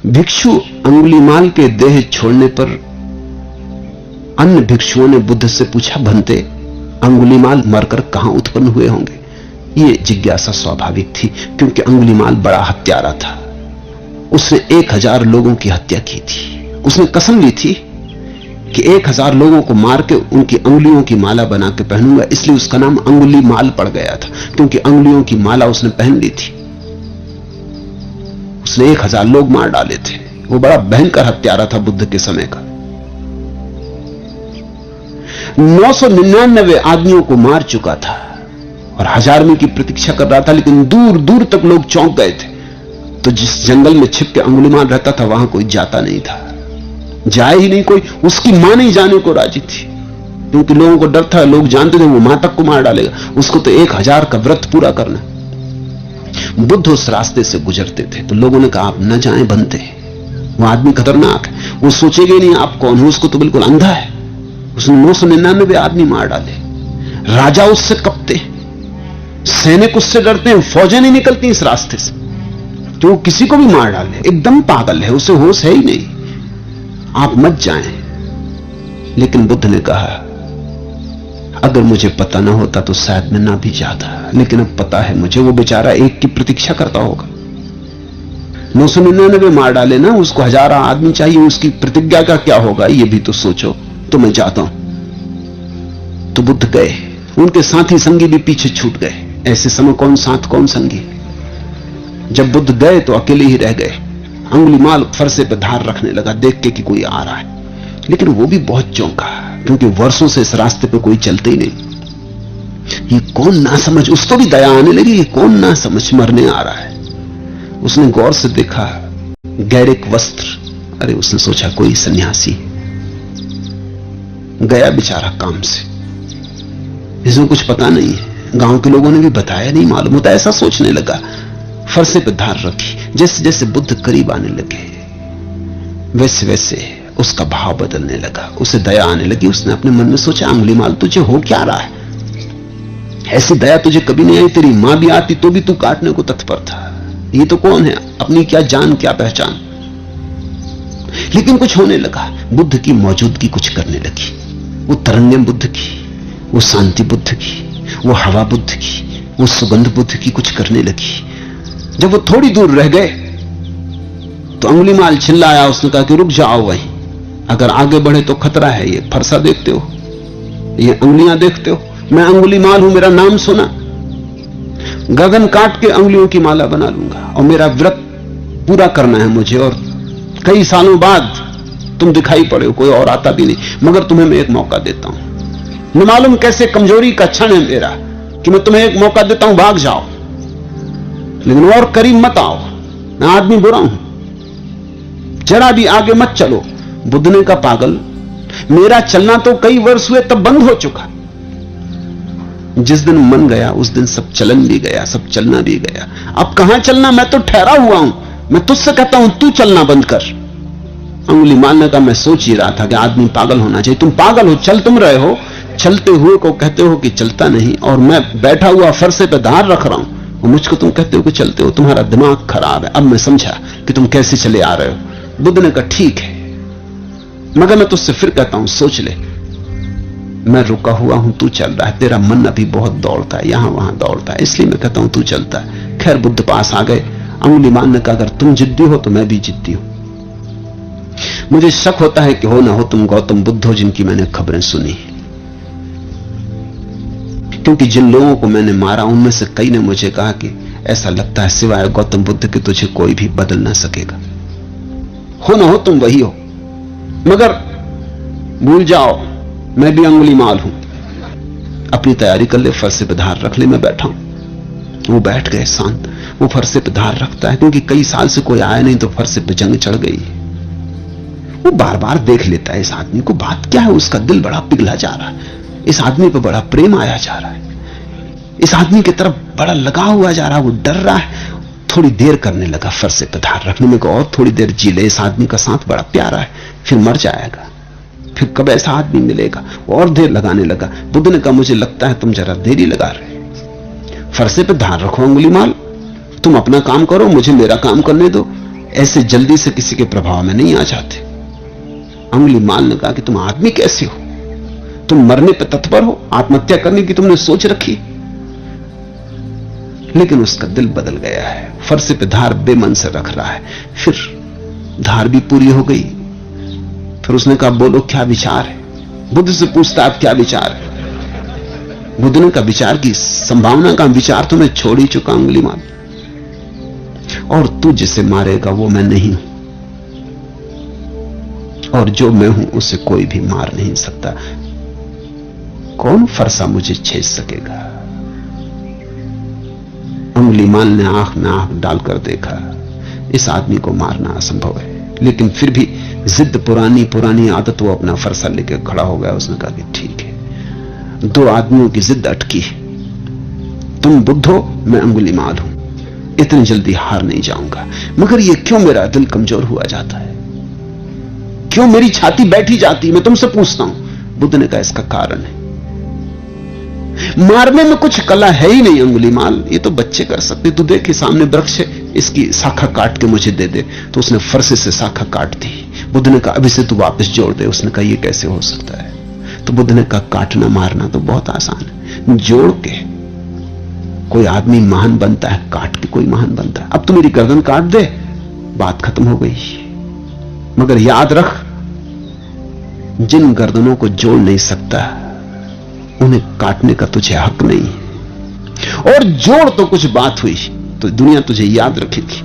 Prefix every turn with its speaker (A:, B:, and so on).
A: भिक्षु अंगुलीमाल के देह छोड़ने पर अन्य भिक्षुओं ने बुद्ध से पूछा, भंते अंगुलीमाल मरकर कहां उत्पन्न हुए होंगे? ये जिज्ञासा स्वाभाविक थी, क्योंकि अंगुलीमाल बड़ा हत्यारा था। उसने 1000 लोगों की हत्या की थी। उसने कसम ली थी कि 1000 लोगों को मार के उनकी अंगुलियों की माला बना के पहनूंगा, इसलिए उसका नाम अंगुलीमाल पड़ गया था, क्योंकि अंगुलियों की माला उसने पहन ली थी। उसने 1000 लोग मार डाले थे। वो बड़ा भयंकर हत्यारा था बुद्ध के समय का। 999 आदमियों को मार चुका था और 1000वें की प्रतीक्षा कर रहा था, लेकिन दूर दूर तक लोग चौंक गए थे। तो जिस जंगल में छिप के अंगुलीमाल रहता था, वहां कोई जाता नहीं था, जाए ही नहीं कोई। उसकी मां नहीं जाने को राजी थी, क्योंकि लोगों को डर था, लोग जानते थे वो मां तक को मार डालेगा, उसको तो 1000 का व्रत पूरा करना। बुद्ध उस रास्ते से गुजरते थे तो लोगों ने कहा, आप न जाएं बनते, वो आदमी खतरनाक है, वो सोचेगा नहीं आप कौन हो, उसको तो बिल्कुल अंधा है। उसने 999 आदमी मार डाले। राजा उससे कपते, सैनिक उससे डरते हैं, फौजें नहीं निकलती इस रास्ते से, तो वो किसी को भी मार डाले। एकदम पागल है, उसे होश है ही नहीं, आप मत जाएं। लेकिन बुद्ध ने कहा, अगर मुझे पता ना होता तो शायद मैं ना भी जाता, लेकिन अब पता है मुझे, वो बेचारा एक की प्रतीक्षा करता होगा। 999 मार डाले ना, उसको 1000 आदमी चाहिए, उसकी प्रतिज्ञा का क्या होगा ये भी तो सोचो। तो मैं जाता हूं। तो बुद्ध गए, उनके साथी संगी भी पीछे छूट गए। ऐसे समय कौन साथ कौन संगी। जब बुद्ध गए तो अकेले ही रह गए। अंगुलीमाल फरसे पर धार रखने लगा, देख के कि कोई आ रहा है, लेकिन वो भी बहुत चौंका, क्योंकि वर्षों से इस रास्ते पे कोई चलते ही नहीं। ये कौन ना समझ, उसको भी दया आने लगी, ये कौन ना समझ मरने आ रहा है। उसने गौर से देखा, गैरिक वस्त्र। अरे उसने सोचा कोई सन्यासी गया बेचारा काम से, इसमें कुछ पता नहीं है, गांव के लोगों ने भी बताया नहीं, मालूम होता। ऐसा सोचने लगा, फरसे पे धार रखी। जैसे जैसे बुद्ध करीब आने लगे, वैसे वैसे उसका भाव बदलने लगा, उसे दया आने लगी। उसने अपने मन में सोचा, अंगुलीमाल तुझे हो क्या रहा है? ऐसी दया तुझे कभी नहीं आई, तेरी मां भी आती तो भी तू काटने को तत्पर था। ये तो कौन है, अपनी क्या जान क्या पहचान। लेकिन कुछ होने लगा, बुद्ध की मौजूदगी कुछ करने लगी। वो तरंगें बुद्ध की, वो शांति बुद्ध की, वो हवा बुद्ध की, वो सुगंध बुद्ध की कुछ करने लगी। जब वो थोड़ी दूर रह गए तो अंगुलीमाल चिल्लाया। उसने कहा कि रुक जाओ वहीं, अगर आगे बढ़े तो खतरा है। ये फरसा देखते हो, ये अंगुलियां देखते हो, मैं अंगुलीमाल हूं, मेरा नाम सुना। गगन काट के अंगुलियों की माला बना लूंगा और मेरा व्रत पूरा करना है मुझे, और कई सालों बाद तुम दिखाई पड़े हो, कोई और आता भी नहीं, मगर तुम्हें मैं एक मौका देता हूं। न मालूम कैसे कमजोरी का क्षण है मेरा कि मैं तुम्हें एक मौका देता हूं, भाग जाओ, लेकिन और करीब मत आओ, मैं आदमी बुरा हूं, जरा भी आगे मत चलो। बुद्ध ने कहा, पागल, मेरा चलना तो कई वर्ष हुए तब बंद हो चुका। जिस दिन मन गया उस दिन सब चलन भी गया, सब चलना भी गया। अब कहां चलना, मैं तो ठहरा हुआ हूं, मैं तुझसे कहता हूं तू चलना बंद कर। अंगुलीमाल ने कहा, मैं सोच ही रहा था कि आदमी पागल होना चाहिए। तुम पागल हो, चल तुम रहे हो, चलते हुए को कहते हो कि चलता नहीं, और मैं बैठा हुआ फरसे पे धार रख रहा हूं और मुझको तुम कहते हो कि चलते हो। तुम्हारा दिमाग खराब है। अब मैं समझा कि तुम कैसे चले आ रहे हो। बुद्ध ने कहा, ठीक है, मगर मैं तुझसे फिर कहता हूं, सोच ले, मैं रुका हुआ हूं, तू चल रहा है, तेरा मन अभी बहुत दौड़ता है, यहां वहां दौड़ता है, इसलिए मैं कहता हूं तू चलता है। खैर बुद्ध पास आ गए। अंगुलीमाल ने कहा, अगर तुम जिद्दी हो तो मैं भी जिद्दी हूं। मुझे शक होता है कि हो ना हो तुम गौतम बुद्ध हो जिनकी मैंने खबरें सुनी, क्योंकि जिन लोगों को मैंने मारा उनमें से कई ने मुझे कहा कि ऐसा लगता है सिवाय गौतम बुद्ध के तुझे कोई भी बदल ना सकेगा। हो ना हो तुम वही हो, मगर भूल जाओ मैं भी अंगुलीमाल हूं। अपनी तैयारी कर ले, फरसे पे धार रख ले, मैं बैठा हूं। वो बैठ गए शांत। वो फरसे पे धार रखता है, क्योंकि कई साल से कोई आया नहीं तो फरसे पे जंग चढ़ गई। वो बार बार देख लेता है इस आदमी को, बात क्या है। उसका दिल बड़ा पिघला जा रहा है, इस आदमी पर बड़ा प्रेम आया जा रहा है, इस आदमी की तरफ बड़ा लगा हुआ जा रहा है। वो डर रहा है। थोड़ी देर करने लगा फरसे पे धार रखने में, और थोड़ी देर जी ले, इस आदमी का साथ बड़ा प्यारा है, फिर मर जाएगा, फिर कब ऐसा आदमी मिलेगा। और देर लगाने लगा। बुद्ध ने कहा, मुझे लगता है तुम जरा देरी लगा रहे। फरसे पे धार रखो अंगुलीमाल, तुम अपना काम करो, मुझे मेरा काम करने दो। ऐसे जल्दी से किसी के प्रभाव में नहीं आ जाते। अंगुलीमाल ने कहा कि तुम आदमी कैसे हो, तुम मरने पर तत्पर हो, आत्महत्या करने की तुमने सोच रखी। लेकिन उसका दिल बदल गया है, फरसे पे धार बेमन से रख रहा है। फिर धार भी पूरी हो गई। फिर उसने कहा बोलो क्या विचार है। बुद्ध से पूछता आप क्या विचार है। बुद्ध ने कहा विचार की संभावना का विचार तो मैं छोड़ ही चुका अंगुलीमाल, और तू जिसे मारेगा वो मैं नहीं हूं, और जो मैं हूं उसे कोई भी मार नहीं सकता। कौन फरसा मुझे छेद सकेगा। अंगुलीमाल ने आंख में आंख डालकर देखा, इस आदमी को मारना असंभव है। लेकिन फिर भी जिद, पुरानी पुरानी आदत, वो अपना फरसा लेकर खड़ा हो गया। उसने कहा कि ठीक है, दो आदमियों की जिद अटकी है, तुम बुद्ध हो, मैं अंगुलीमाल हूं, इतनी जल्दी हार नहीं जाऊंगा। मगर ये क्यों मेरा दिल कमजोर हुआ जाता है, क्यों मेरी छाती बैठी जाती, मैं तुमसे पूछता हूं। बुद्ध ने कहा इसका कारण है, मारने में कुछ कला है ही नहीं अंगुलीमाल, ये तो बच्चे कर सकते। तू देख सामने वृक्ष है, इसकी शाखा काट के मुझे दे दे। तो उसने फरसे से शाखा काट दी। बुद्ध ने कहा अभी से तू वापस जोड़ दे। उसने कहा ये कैसे हो सकता है। तो बुद्ध ने कहा काटना मारना तो बहुत आसान है, जोड़ के कोई आदमी महान बनता है, काट के कोई महान बनता है। अब तू मेरी गर्दन काट दे, बात खत्म हो गई। मगर याद रख, जिन गर्दनों को जोड़ नहीं सकता उन्हें काटने का तुझे हक नहीं। और जोड़ तो कुछ बात हुई तो दुनिया तुझे याद रखेगी।